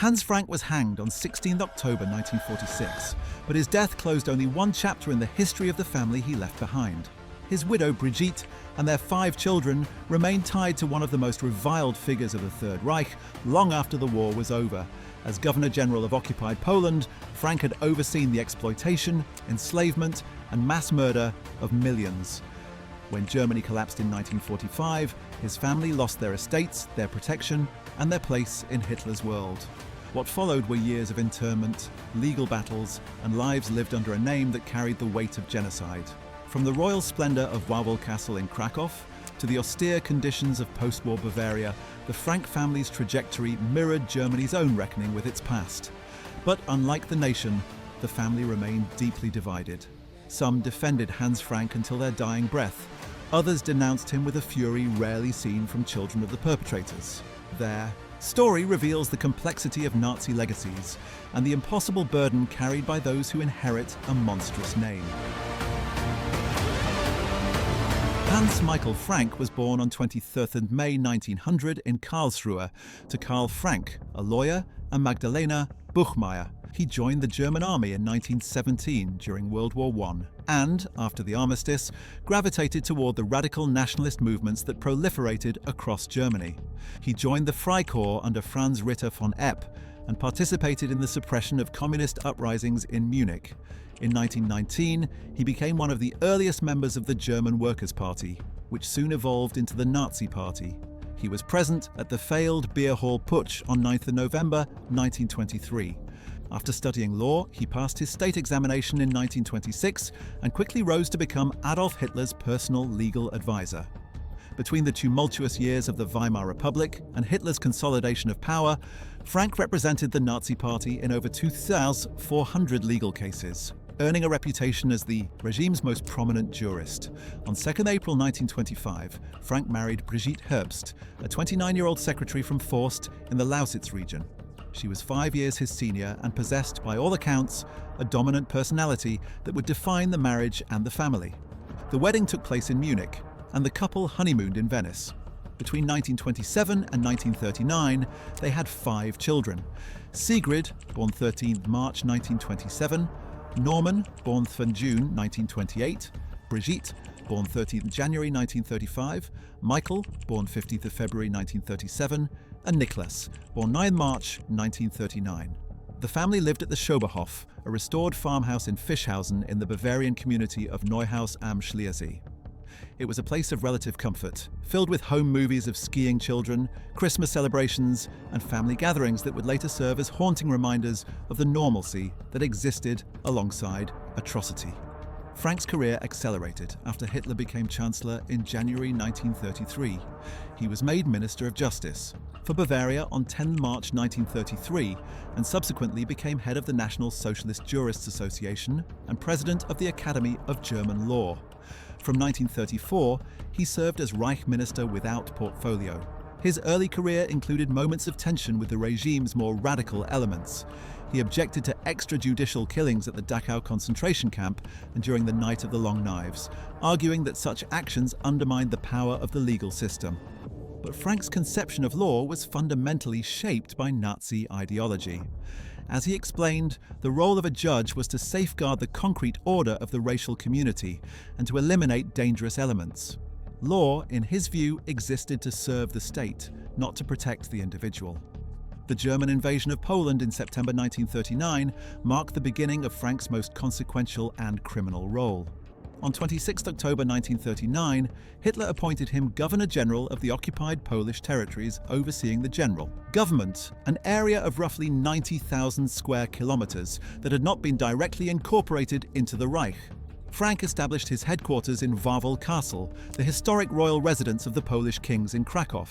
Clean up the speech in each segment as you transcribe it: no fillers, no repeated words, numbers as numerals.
Hans Frank was hanged on 16 October 1946, but his death closed only one chapter in the history of the family he left behind. His widow, Brigitte, and their 5 children remained tied to one of the most reviled figures of the Third Reich long after the war was over. As Governor-General of occupied Poland, Frank had overseen the exploitation, enslavement, and mass murder of millions. When Germany collapsed in 1945, his family lost their estates, their protection, and their place in Hitler's world. What followed were years of internment, legal battles, and lives lived under a name that carried the weight of genocide. From the royal splendor of Wawel Castle in Krakow to the austere conditions of post-war Bavaria, the Frank family's trajectory mirrored Germany's own reckoning with its past. But unlike the nation, the family remained deeply divided. Some defended Hans Frank until their dying breath. Others denounced him with a fury rarely seen from children of the perpetrators. Their story reveals the complexity of Nazi legacies and the impossible burden carried by those who inherit a monstrous name. Hans Michael Frank was born on 23rd May 1900 in Karlsruhe to Karl Frank, a lawyer, and Magdalena Buchmeier. He joined the German army in 1917 during World War I and, after the armistice, gravitated toward the radical nationalist movements that proliferated across Germany. He joined the Freikorps under Franz Ritter von Epp and participated in the suppression of communist uprisings in Munich. In 1919, he became one of the earliest members of the German Workers' Party, which soon evolved into the Nazi Party. He was present at the failed beer hall putsch on 9th November 1923. After studying law, he passed his state examination in 1926 and quickly rose to become Adolf Hitler's personal legal advisor. Between the tumultuous years of the Weimar Republic and Hitler's consolidation of power, Frank represented the Nazi Party in over 2,400 legal cases, earning a reputation as the regime's most prominent jurist. On 2nd April 1925, Frank married Brigitte Herbst, a 29-year-old secretary from Forst in the Lausitz region. She was 5 years his senior and possessed, by all accounts, a dominant personality that would define the marriage and the family. The wedding took place in Munich, and the couple honeymooned in Venice. Between 1927 and 1939, they had 5 children. Sigrid, born 13th March 1927, Norman, born 3rd June 1928, Brigitte, born 13th January 1935, Michael, born 15th of February 1937, and Nicholas, born 9 March 1939. The family lived at the Schoberhof, a restored farmhouse in Fischhausen in the Bavarian community of Neuhaus am Schliersee. It was a place of relative comfort, filled with home movies of skiing children, Christmas celebrations, and family gatherings that would later serve as haunting reminders of the normalcy that existed alongside atrocity. Frank's career accelerated after Hitler became Chancellor in January 1933. He was made Minister of Justice for Bavaria on 10 March 1933 and subsequently became head of the National Socialist Jurists Association and president of the Academy of German Law. From 1934, he served as Reich Minister without portfolio. His early career included moments of tension with the regime's more radical elements. He objected to extrajudicial killings at the Dachau concentration camp and during the Night of the Long Knives, arguing that such actions undermined the power of the legal system. But Frank's conception of law was fundamentally shaped by Nazi ideology. As he explained, the role of a judge was to safeguard the concrete order of the racial community and to eliminate dangerous elements. Law, in his view, existed to serve the state, not to protect the individual. The German invasion of Poland in September 1939 marked the beginning of Frank's most consequential and criminal role. On 26 October 1939, Hitler appointed him Governor-General of the occupied Polish territories overseeing the general government, an area of roughly 90,000 square kilometers that had not been directly incorporated into the Reich. Frank established his headquarters in Wawel Castle, the historic royal residence of the Polish kings in Krakow.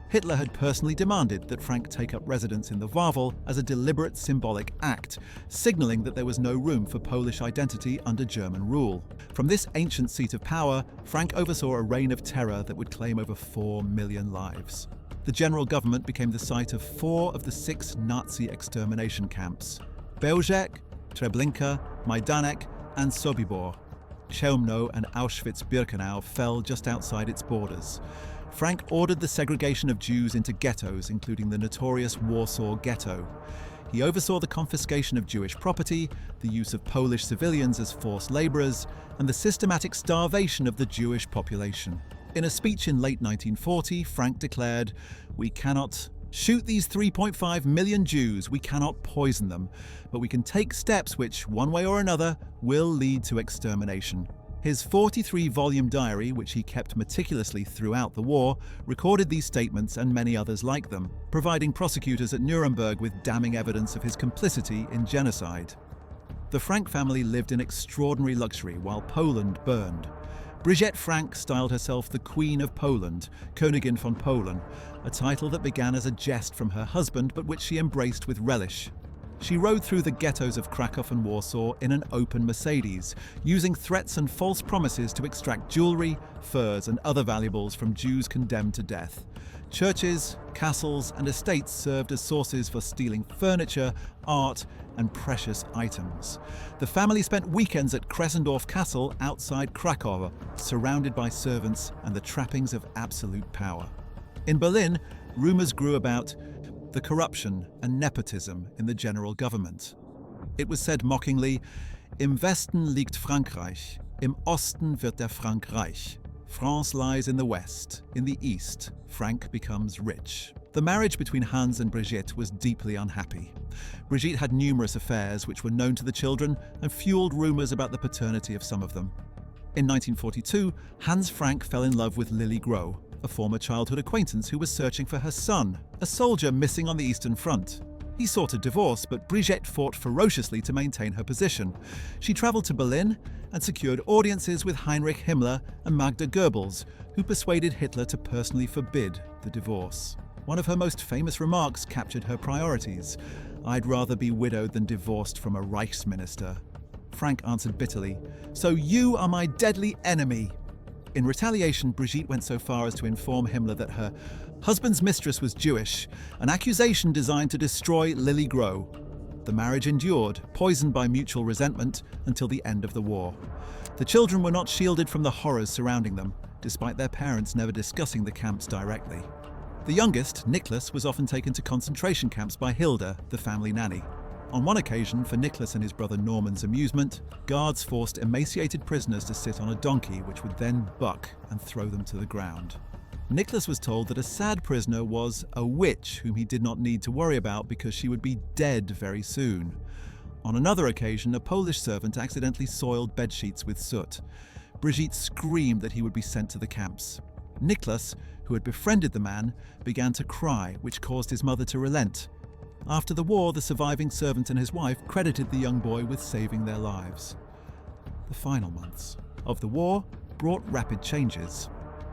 Hitler had personally demanded that Frank take up residence in the Wawel as a deliberate symbolic act, signaling that there was no room for Polish identity under German rule. From this ancient seat of power, Frank oversaw a reign of terror that would claim over 4 million lives. The general government became the site of 4 of the 6 Nazi extermination camps: Bełżec, Treblinka, Majdanek, and Sobibor. Chełmno and Auschwitz-Birkenau fell just outside its borders. Frank ordered the segregation of Jews into ghettos, including the notorious Warsaw Ghetto. He oversaw the confiscation of Jewish property, the use of Polish civilians as forced laborers, and the systematic starvation of the Jewish population. In a speech in late 1940, Frank declared, "We cannot shoot these 3.5 million Jews, we cannot poison them, but we can take steps which, one way or another, will lead to extermination." His 43-volume diary, which he kept meticulously throughout the war, recorded these statements and many others like them, providing prosecutors at Nuremberg with damning evidence of his complicity in genocide. The Frank family lived in extraordinary luxury while Poland burned. Brigitte Frank styled herself the Queen of Poland, Königin von Polen, a title that began as a jest from her husband but which she embraced with relish. She rode through the ghettos of Krakow and Warsaw in an open Mercedes, using threats and false promises to extract jewelry, furs and other valuables from Jews condemned to death. Churches, castles and estates served as sources for stealing furniture, art and precious items. The family spent weekends at Kressendorf Castle outside Krakow, surrounded by servants and the trappings of absolute power. In Berlin, rumours grew about the corruption and nepotism in the general government. It was said mockingly, "Im Westen liegt Frankreich, im Osten wird der Frank reich. France lies in the West, in the East, Frank becomes rich." The marriage between Hans and Brigitte was deeply unhappy. Brigitte had numerous affairs which were known to the children and fueled rumours about the paternity of some of them. In 1942, Hans Frank fell in love with Lily Groh, a former childhood acquaintance who was searching for her son, a soldier missing on the Eastern Front. He sought a divorce, but Brigitte fought ferociously to maintain her position. She travelled to Berlin and secured audiences with Heinrich Himmler and Magda Goebbels, who persuaded Hitler to personally forbid the divorce. One of her most famous remarks captured her priorities. "I'd rather be widowed than divorced from a Reichsminister." Frank answered bitterly, "So you are my deadly enemy." In retaliation, Brigitte went so far as to inform Himmler that her husband's mistress was Jewish, an accusation designed to destroy Lily Groh. The marriage endured, poisoned by mutual resentment, until the end of the war. The children were not shielded from the horrors surrounding them, despite their parents never discussing the camps directly. The youngest, Nicholas, was often taken to concentration camps by Hilda, the family nanny. On one occasion, for Nicholas and his brother Norman's amusement, guards forced emaciated prisoners to sit on a donkey which would then buck and throw them to the ground. Nicholas was told that a sad prisoner was a witch whom he did not need to worry about because she would be dead very soon. On another occasion, a Polish servant accidentally soiled bedsheets with soot. Brigitte screamed that he would be sent to the camps. Nicholas, who had befriended the man, began to cry, which caused his mother to relent. After the war, the surviving servant and his wife credited the young boy with saving their lives. The final months of the war brought rapid changes.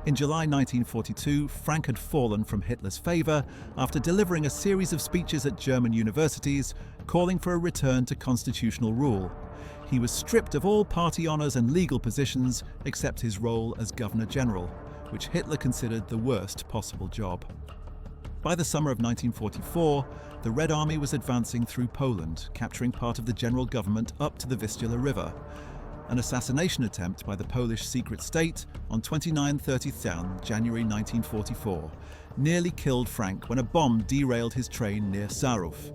In July 1942, Frank had fallen from Hitler's favour after delivering a series of speeches at German universities calling for a return to constitutional rule. He was stripped of all party honours and legal positions except his role as Governor-General, which Hitler considered the worst possible job. By the summer of 1944, the Red Army was advancing through Poland, capturing part of the general government up to the Vistula River. An assassination attempt by the Polish secret state on 29-30 January 1944 nearly killed Frank when a bomb derailed his train near Sarów.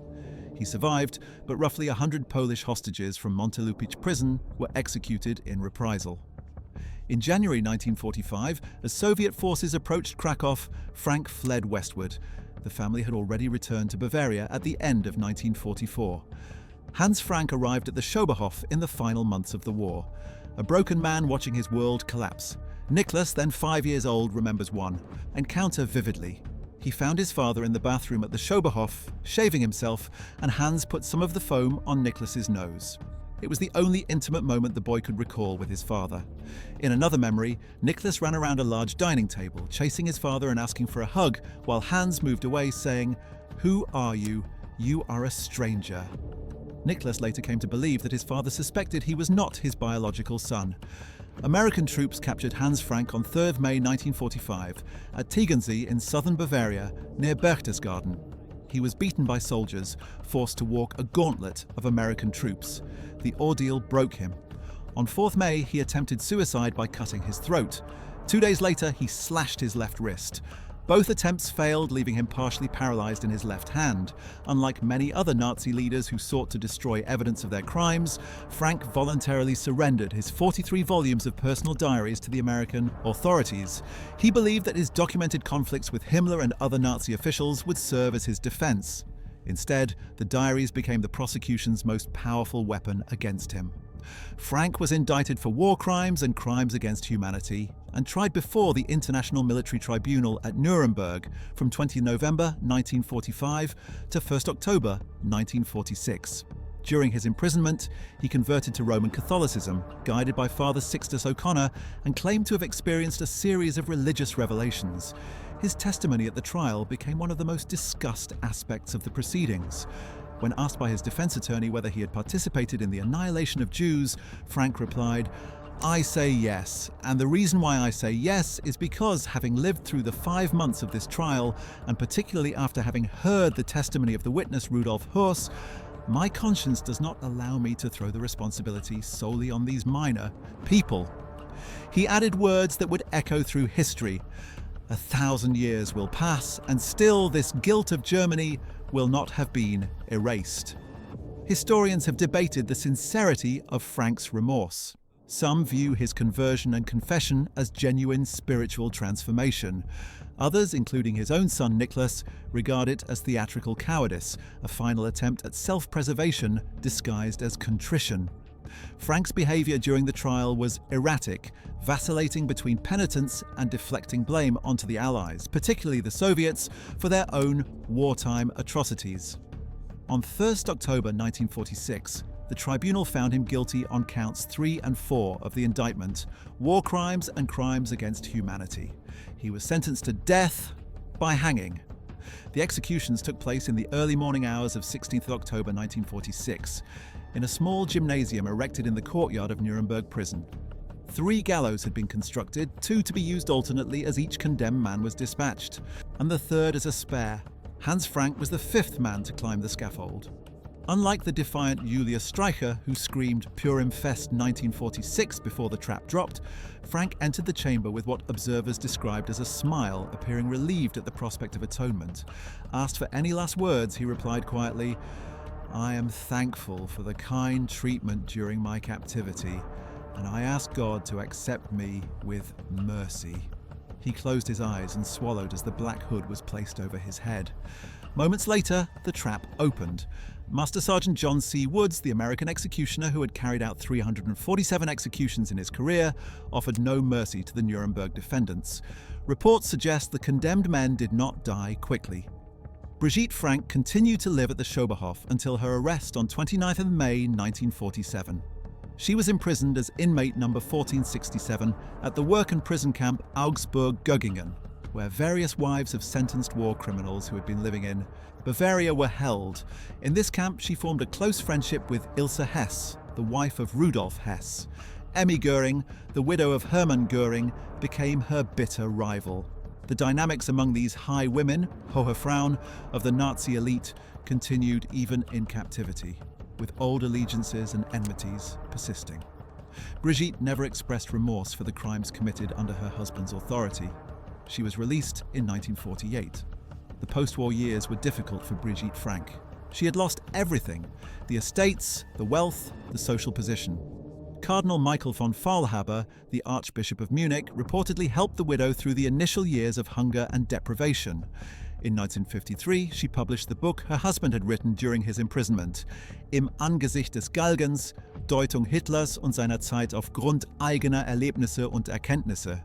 He survived, but roughly 100 Polish hostages from Montelupic prison were executed in reprisal. In January 1945, as Soviet forces approached Krakow, Frank fled westward. The family had already returned to Bavaria at the end of 1944. Hans Frank arrived at the Schoberhof in the final months of the war, a broken man watching his world collapse. Nicholas, then 5 years old, remembers one encounter vividly. He found his father in the bathroom at the Schoberhof, shaving himself, and Hans put some of the foam on Nicholas's nose. It was the only intimate moment the boy could recall with his father. In another memory, Nicholas ran around a large dining table, chasing his father and asking for a hug, while Hans moved away saying, "Who are you? You are a stranger." Nicholas later came to believe that his father suspected he was not his biological son. American troops captured Hans Frank on 3rd May 1945 at Tegernsee in southern Bavaria near Berchtesgaden. He was beaten by soldiers, forced to walk a gauntlet of American troops. The ordeal broke him. On 4th May, he attempted suicide by cutting his throat. 2 days later, he slashed his left wrist. Both attempts failed, leaving him partially paralyzed in his left hand. Unlike many other Nazi leaders who sought to destroy evidence of their crimes, Frank voluntarily surrendered his 43 volumes of personal diaries to the American authorities. He believed that his documented conflicts with Himmler and other Nazi officials would serve as his defense. Instead, the diaries became the prosecution's most powerful weapon against him. Frank was indicted for war crimes and crimes against humanity and tried before the International Military Tribunal at Nuremberg from 20 November 1945 to 1 October 1946. During his imprisonment, he converted to Roman Catholicism, guided by Father Sixtus O'Connor, and claimed to have experienced a series of religious revelations. His testimony at the trial became one of the most discussed aspects of the proceedings. When asked by his defense attorney whether he had participated in the annihilation of Jews, Frank replied, "I say yes, and the reason why I say yes is because, having lived through the 5 months of this trial, and particularly after having heard the testimony of the witness Rudolf Höss, my conscience does not allow me to throw the responsibility solely on these minor people." He added words that would echo through history. 1,000 years will pass, and still this guilt of Germany will not have been erased. Historians have debated the sincerity of Frank's remorse. Some view his conversion and confession as genuine spiritual transformation. Others, including his own son Nicholas, regard it as theatrical cowardice, a final attempt at self-preservation disguised as contrition. Frank's behavior during the trial was erratic, vacillating between penitence and deflecting blame onto the Allies, particularly the Soviets, for their own wartime atrocities. On 1 October 1946, the tribunal found him guilty on counts 3 and 4 of the indictment, war crimes and crimes against humanity. He was sentenced to death by hanging. The executions took place in the early morning hours of 16 October 1946. In a small gymnasium erected in the courtyard of Nuremberg prison. 3 gallows had been constructed, 2 to be used alternately as each condemned man was dispatched, and the 3rd as a spare. Hans Frank was the 5th man to climb the scaffold. Unlike the defiant Julius Streicher, who screamed Purim Fest 1946 before the trap dropped, Frank entered the chamber with what observers described as a smile, appearing relieved at the prospect of atonement. Asked for any last words, he replied quietly, "I am thankful for the kind treatment during my captivity, and I ask God to accept me with mercy." He closed his eyes and swallowed as the black hood was placed over his head. Moments later, the trap opened. Master Sergeant John C. Woods, the American executioner who had carried out 347 executions in his career, offered no mercy to the Nuremberg defendants. Reports suggest the condemned men did not die quickly. Brigitte Frank continued to live at the Schoberhof until her arrest on 29th of May 1947. She was imprisoned as inmate number 1467 at the work and prison camp Augsburg-Göggingen, where various wives of sentenced war criminals who had been living in Bavaria were held. In this camp, she formed a close friendship with Ilse Hess, the wife of Rudolf Hess. Emmy Göring, the widow of Hermann Göring, became her bitter rival. The dynamics among these high women, hohe Frauen, of the Nazi elite continued even in captivity, with old allegiances and enmities persisting. Brigitte never expressed remorse for the crimes committed under her husband's authority. She was released in 1948. The post-war years were difficult for Brigitte Frank. She had lost everything: the estates, the wealth, the social position. Cardinal Michael von Faulhaber, the Archbishop of Munich, reportedly helped the widow through the initial years of hunger and deprivation. In 1953, she published the book her husband had written during his imprisonment, Im Angesicht des Galgens, Deutung Hitlers und seiner Zeit aufgrund eigener Erlebnisse und Erkenntnisse,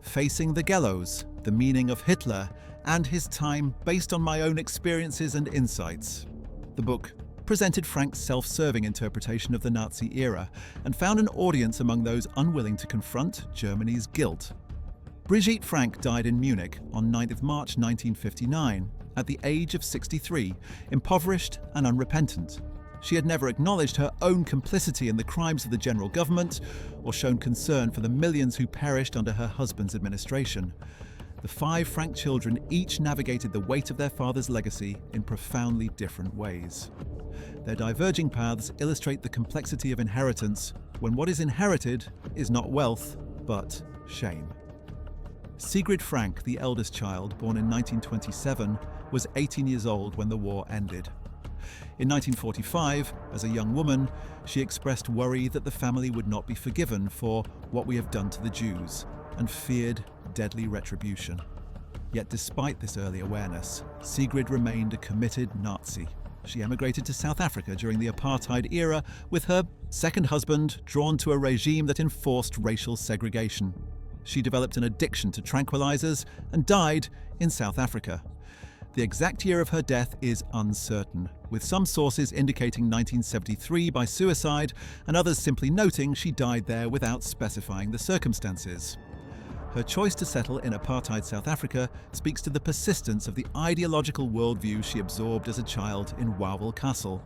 Facing the Gallows, the Meaning of Hitler, and His Time based on my own experiences and insights. The book presented Frank's self-serving interpretation of the Nazi era and found an audience among those unwilling to confront Germany's guilt. Brigitte Frank died in Munich on 9th March 1959 at the age of 63, impoverished and unrepentant. She had never acknowledged her own complicity in the crimes of the general government or shown concern for the millions who perished under her husband's administration. The 5 Frank children each navigated the weight of their father's legacy in profoundly different ways. Their diverging paths illustrate the complexity of inheritance when what is inherited is not wealth, but shame. Sigrid Frank, the eldest child, born in 1927, was 18 years old when the war ended. In 1945, as a young woman, she expressed worry that the family would not be forgiven for what we have done to the Jews, and feared deadly retribution. Yet despite this early awareness, Sigrid remained a committed Nazi. She emigrated to South Africa during the apartheid era with her second husband, drawn to a regime that enforced racial segregation. She developed an addiction to tranquilizers and died in South Africa. The exact year of her death is uncertain, with some sources indicating 1973 by suicide and others simply noting she died there without specifying the circumstances. Her choice to settle in apartheid South Africa speaks to the persistence of the ideological worldview she absorbed as a child in Wauwel Castle.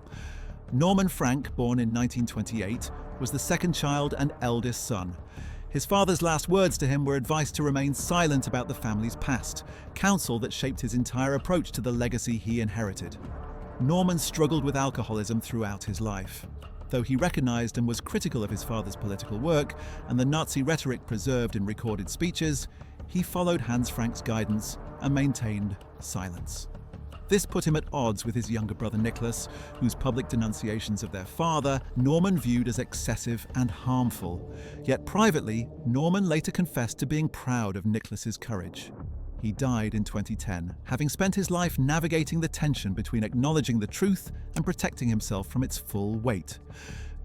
Norman Frank, born in 1928, was the second child and eldest son. His father's last words to him were advice to remain silent about the family's past, counsel that shaped his entire approach to the legacy he inherited. Norman struggled with alcoholism throughout his life. Though he recognized and was critical of his father's political work and the Nazi rhetoric preserved in recorded speeches, he followed Hans Frank's guidance and maintained silence. This put him at odds with his younger brother Nicholas, whose public denunciations of their father Norman viewed as excessive and harmful. Yet privately, Norman later confessed to being proud of Nicholas's courage. He died in 2010, having spent his life navigating the tension between acknowledging the truth and protecting himself from its full weight.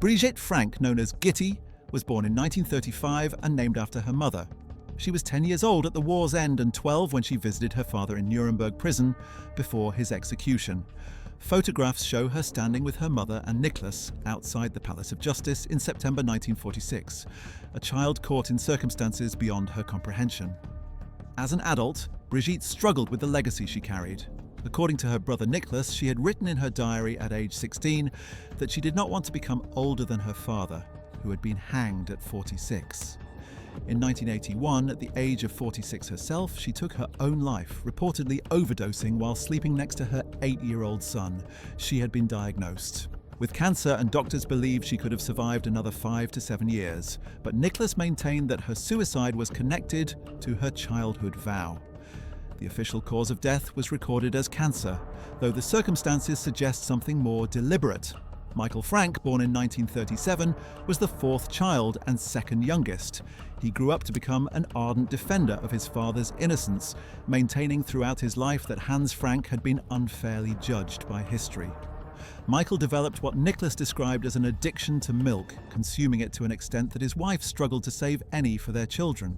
Brigitte Frank, known as Gitti, was born in 1935 and named after her mother. She was 10 years old at the war's end and 12 when she visited her father in Nuremberg prison before his execution. Photographs show her standing with her mother and Nicholas outside the Palace of Justice in September 1946, a child caught in circumstances beyond her comprehension. As an adult, Brigitte struggled with the legacy she carried. According to her brother Nicholas, she had written in her diary at age 16 that she did not want to become older than her father, who had been hanged at 46. In 1981, at the age of 46 herself, she took her own life, reportedly overdosing while sleeping next to her 8-year-old son. She had been diagnosed with cancer, and doctors believed she could have survived another 5 to 7 years. But Nicholas maintained that her suicide was connected to her childhood vow. The official cause of death was recorded as cancer, though the circumstances suggest something more deliberate. Michael Frank, born in 1937, was the fourth child and second youngest. He grew up to become an ardent defender of his father's innocence, maintaining throughout his life that Hans Frank had been unfairly judged by history. Michael developed what Nicholas described as an addiction to milk, consuming it to an extent that his wife struggled to save any for their children.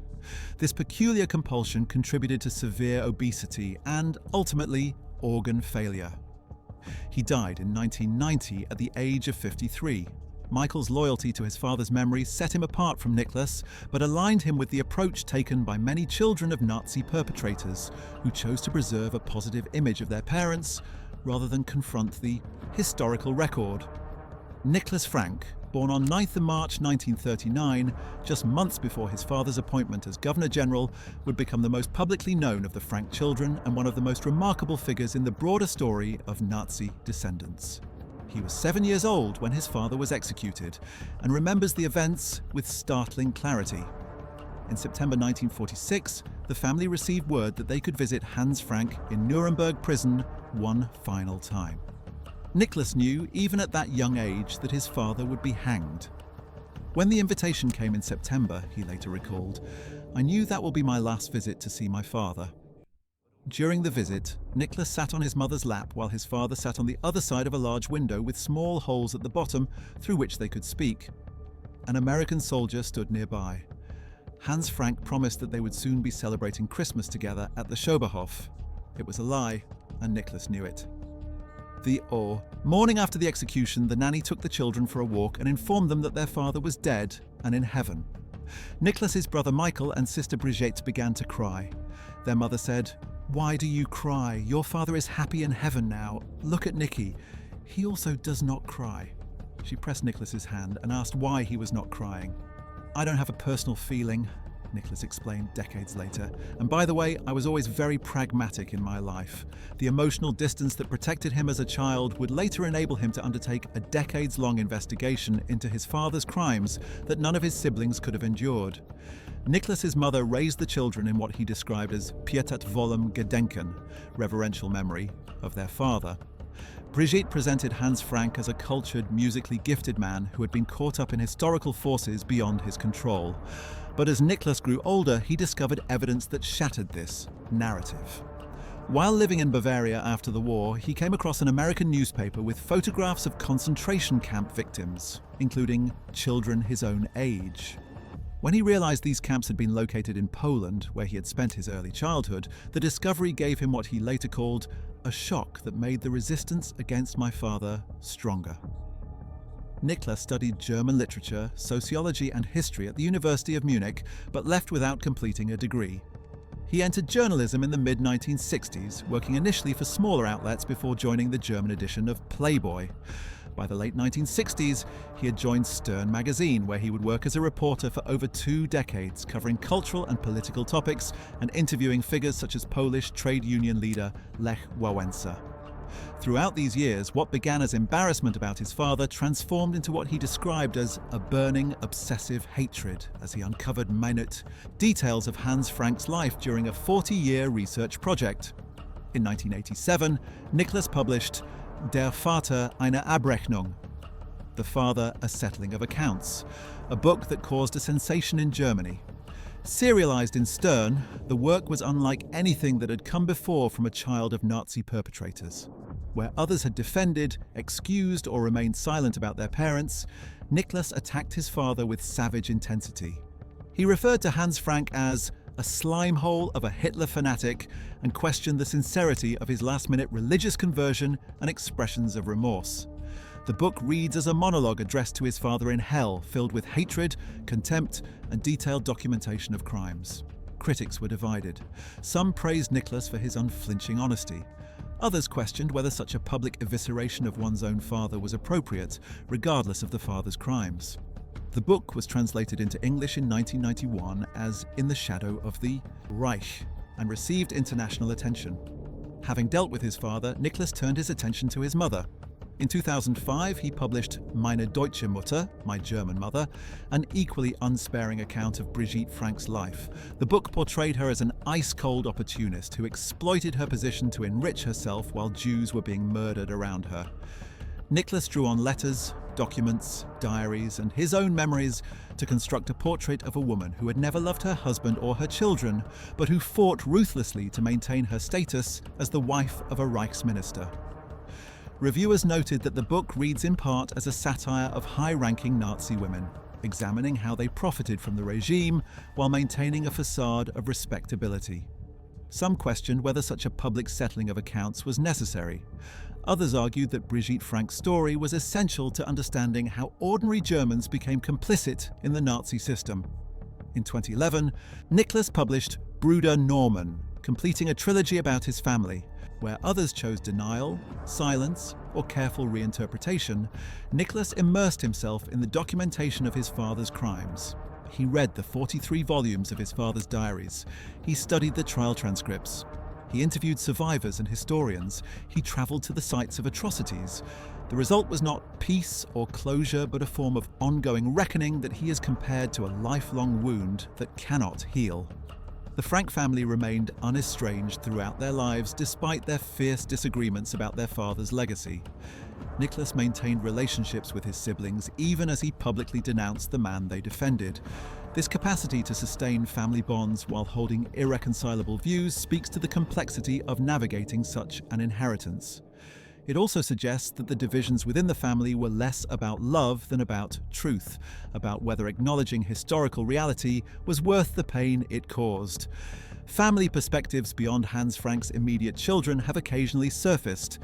This peculiar compulsion contributed to severe obesity and, ultimately, organ failure. He died in 1990 at the age of 53. Michael's loyalty to his father's memory set him apart from Nicholas, but aligned him with the approach taken by many children of Nazi perpetrators, who chose to preserve a positive image of their parents rather than confront the historical record. Nicholas Frank, born on 9th of March 1939, just months before his father's appointment as Governor General, would become the most publicly known of the Frank children and one of the most remarkable figures in the broader story of Nazi descendants. He was 7 years old when his father was executed and remembers the events with startling clarity. In September 1946, the family received word that they could visit Hans Frank in Nuremberg prison one final time. Nicholas knew, even at that young age, that his father would be hanged. When the invitation came in September, he later recalled, I knew that will be my last visit to see my father. During the visit, Nicholas sat on his mother's lap while his father sat on the other side of a large window with small holes at the bottom through which they could speak. An American soldier stood nearby. Hans Frank promised that they would soon be celebrating Christmas together at the Schoberhof. It was a lie, and Nicholas knew it. Morning after the execution, the nanny took the children for a walk and informed them that their father was dead and in heaven. Nicholas's brother Michael and sister Brigitte began to cry. Their mother said, "Why do you cry? Your father is happy in heaven now. Look at Nicky. He also does not cry." She pressed Nicholas's hand and asked why he was not crying. "I don't have a personal feeling," Nicholas explained decades later. And by the way, I was always very pragmatic in my life. The emotional distance that protected him as a child would later enable him to undertake a decades-long investigation into his father's crimes that none of his siblings could have endured. Nicholas's mother raised the children in what he described as pietatvollem Gedenken, reverential memory, of their father. Brigitte presented Hans Frank as a cultured, musically gifted man who had been caught up in historical forces beyond his control. But as Nicholas grew older, he discovered evidence that shattered this narrative. While living in Bavaria after the war, he came across an American newspaper with photographs of concentration camp victims, including children his own age. When he realized these camps had been located in Poland, where he had spent his early childhood, the discovery gave him what he later called a shock that made the resistance against my father stronger. Nicholas studied German literature, sociology and history at the University of Munich, but left without completing a degree. He entered journalism in the mid-1960s, working initially for smaller outlets before joining the German edition of Playboy. By the late 1960s, he had joined Stern magazine, where he would work as a reporter for over 2 decades, covering cultural and political topics and interviewing figures such as Polish trade union leader Lech Wałęsa. Throughout these years, what began as embarrassment about his father transformed into what he described as a burning, obsessive hatred as he uncovered minute details of Hans Frank's life during a 40-year research project. In 1987, Nicholas published Der Vater eine Abrechnung, The Father, a Settling of Accounts, a book that caused a sensation in Germany. Serialized in Stern, the work was unlike anything that had come before from a child of Nazi perpetrators. Where others had defended, excused, or remained silent about their parents, Nicholas attacked his father with savage intensity. He referred to Hans Frank as a slime hole of a Hitler fanatic and questioned the sincerity of his last-minute religious conversion and expressions of remorse. The book reads as a monologue addressed to his father in hell, filled with hatred, contempt, and detailed documentation of crimes. Critics were divided. Some praised Nicholas for his unflinching honesty. Others questioned whether such a public evisceration of one's own father was appropriate, regardless of the father's crimes. The book was translated into English in 1991 as In the Shadow of the Reich and received international attention. Having dealt with his father, Nicholas turned his attention to his mother. In 2005, he published Meine deutsche Mutter, My German Mother, an equally unsparing account of Brigitte Frank's life. The book portrayed her as an ice-cold opportunist who exploited her position to enrich herself while Jews were being murdered around her. Nicholas drew on letters, documents, diaries, and his own memories to construct a portrait of a woman who had never loved her husband or her children, but who fought ruthlessly to maintain her status as the wife of a Reichsminister. Reviewers noted that the book reads in part as a satire of high-ranking Nazi women, examining how they profited from the regime while maintaining a facade of respectability. Some questioned whether such a public settling of accounts was necessary. Others argued that Brigitte Frank's story was essential to understanding how ordinary Germans became complicit in the Nazi system. In 2011, Nicholas published Bruder Norman, completing a trilogy about his family. Where others chose denial, silence, or careful reinterpretation, Nicholas immersed himself in the documentation of his father's crimes. He read the 43 volumes of his father's diaries. He studied the trial transcripts. He interviewed survivors and historians. He traveled to the sites of atrocities. The result was not peace or closure, but a form of ongoing reckoning that he has compared to a lifelong wound that cannot heal. The Frank family remained unestranged throughout their lives despite their fierce disagreements about their father's legacy. Nicholas maintained relationships with his siblings even as he publicly denounced the man they defended. This capacity to sustain family bonds while holding irreconcilable views speaks to the complexity of navigating such an inheritance. It also suggests that the divisions within the family were less about love than about truth, about whether acknowledging historical reality was worth the pain it caused. Family perspectives beyond Hans Frank's immediate children have occasionally surfaced.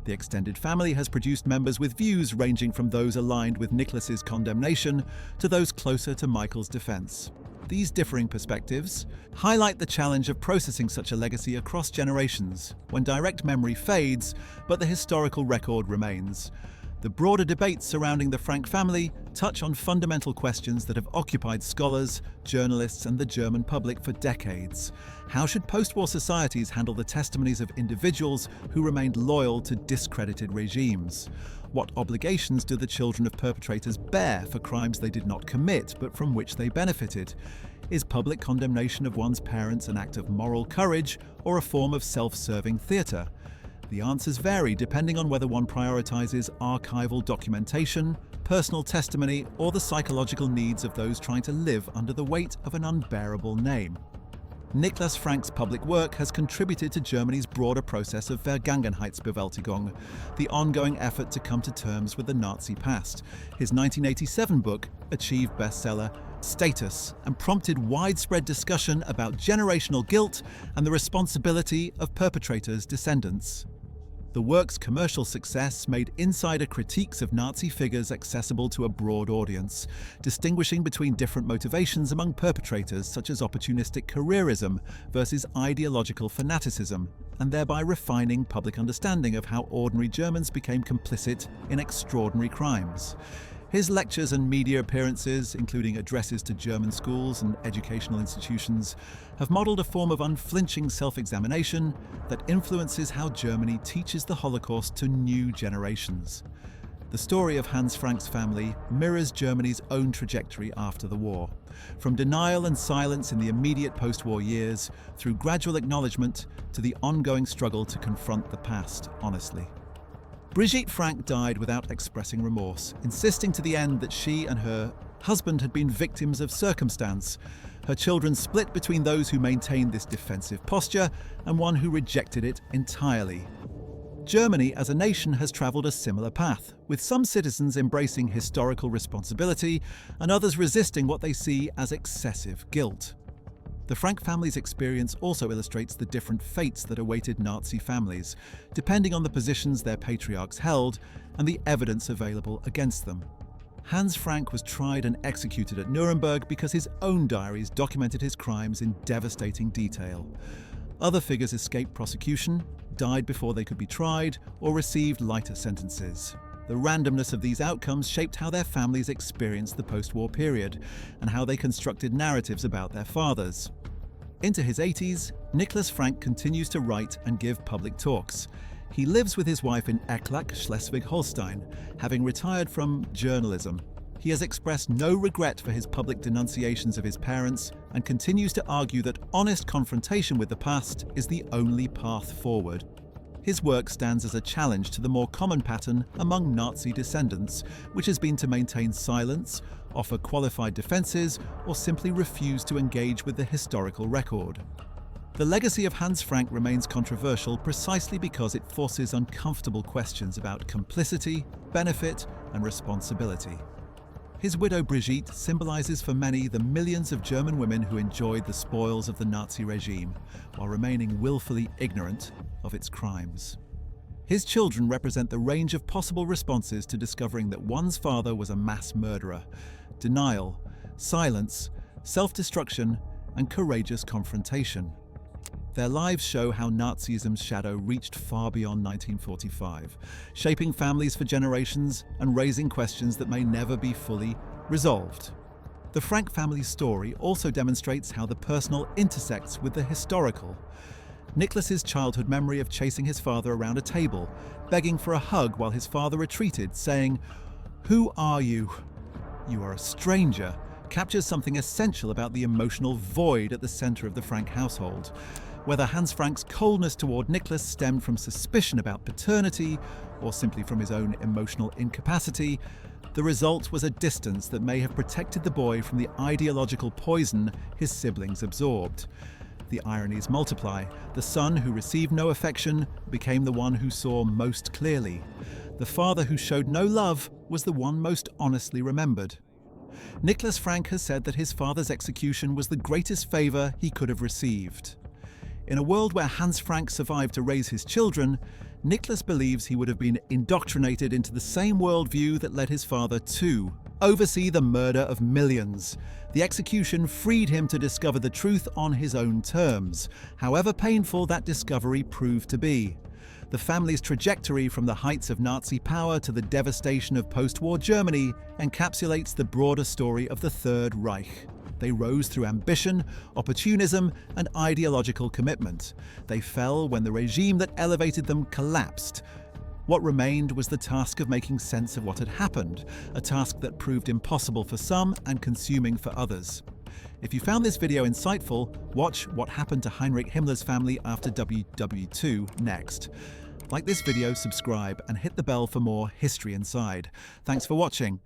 The extended family has produced members with views ranging from those aligned with Nicholas's condemnation to those closer to Michael's defense. These differing perspectives highlight the challenge of processing such a legacy across generations, when direct memory fades, but the historical record remains. The broader debates surrounding the Frank family touch on fundamental questions that have occupied scholars, journalists, and the German public for decades. How should post-war societies handle the testimonies of individuals who remained loyal to discredited regimes? What obligations do the children of perpetrators bear for crimes they did not commit but from which they benefited? Is public condemnation of one's parents an act of moral courage or a form of self-serving theatre? The answers vary depending on whether one prioritizes archival documentation, personal testimony, or the psychological needs of those trying to live under the weight of an unbearable name. Niklas Frank's public work has contributed to Germany's broader process of Vergangenheitsbewältigung, the ongoing effort to come to terms with the Nazi past. His 1987 book achieved bestseller status and prompted widespread discussion about generational guilt and the responsibility of perpetrators' descendants. The work's commercial success made insider critiques of Nazi figures accessible to a broad audience, distinguishing between different motivations among perpetrators such as opportunistic careerism versus ideological fanaticism, and thereby refining public understanding of how ordinary Germans became complicit in extraordinary crimes. His lectures and media appearances, including addresses to German schools and educational institutions, have modelled a form of unflinching self-examination that influences how Germany teaches the Holocaust to new generations. The story of Hans Frank's family mirrors Germany's own trajectory after the war, from denial and silence in the immediate post-war years, through gradual acknowledgement to the ongoing struggle to confront the past honestly. Brigitte Frank died without expressing remorse, insisting to the end that she and her husband had been victims of circumstance. Her children split between those who maintained this defensive posture and one who rejected it entirely. Germany as a nation has travelled a similar path, with some citizens embracing historical responsibility and others resisting what they see as excessive guilt. The Frank family's experience also illustrates the different fates that awaited Nazi families, depending on the positions their patriarchs held and the evidence available against them. Hans Frank was tried and executed at Nuremberg because his own diaries documented his crimes in devastating detail. Other figures escaped prosecution, died before they could be tried, or received lighter sentences. The randomness of these outcomes shaped how their families experienced the post-war period and how they constructed narratives about their fathers. Into his 80s, Niklas Frank continues to write and give public talks. He lives with his wife in Ecklach, Schleswig-Holstein, having retired from journalism. He has expressed no regret for his public denunciations of his parents and continues to argue that honest confrontation with the past is the only path forward. His work stands as a challenge to the more common pattern among Nazi descendants, which has been to maintain silence, offer qualified defences, or simply refuse to engage with the historical record. The legacy of Hans Frank remains controversial precisely because it forces uncomfortable questions about complicity, benefit, and responsibility. His widow Brigitte symbolises for many the millions of German women who enjoyed the spoils of the Nazi regime, while remaining willfully ignorant of its crimes. His children represent the range of possible responses to discovering that one's father was a mass murderer: denial, silence, self-destruction, and courageous confrontation. Their lives show how Nazism's shadow reached far beyond 1945, shaping families for generations and raising questions that may never be fully resolved. The Frank family's story also demonstrates how the personal intersects with the historical. Niklas's childhood memory of chasing his father around a table, begging for a hug while his father retreated, saying, "Who are you? You are a stranger," captures something essential about the emotional void at the centre of the Frank household. Whether Hans Frank's coldness toward Niklas stemmed from suspicion about paternity or simply from his own emotional incapacity, the result was a distance that may have protected the boy from the ideological poison his siblings absorbed. The ironies multiply. The son who received no affection became the one who saw most clearly. The father who showed no love was the one most honestly remembered. Niklas Frank has said that his father's execution was the greatest favour he could have received. In a world where Hans Frank survived to raise his children, Niklas believes he would have been indoctrinated into the same worldview that led his father to oversee the murder of millions. The execution freed him to discover the truth on his own terms, however painful that discovery proved to be. The family's trajectory from the heights of Nazi power to the devastation of post-war Germany encapsulates the broader story of the Third Reich. They rose through ambition, opportunism, and ideological commitment. They fell when the regime that elevated them collapsed. What remained was the task of making sense of what had happened, a task that proved impossible for some and consuming for others. If you found this video insightful, watch What Happened to Heinrich Himmler's Family After WW2 next. Like this video, subscribe, and hit the bell for more History Inside. Thanks for watching.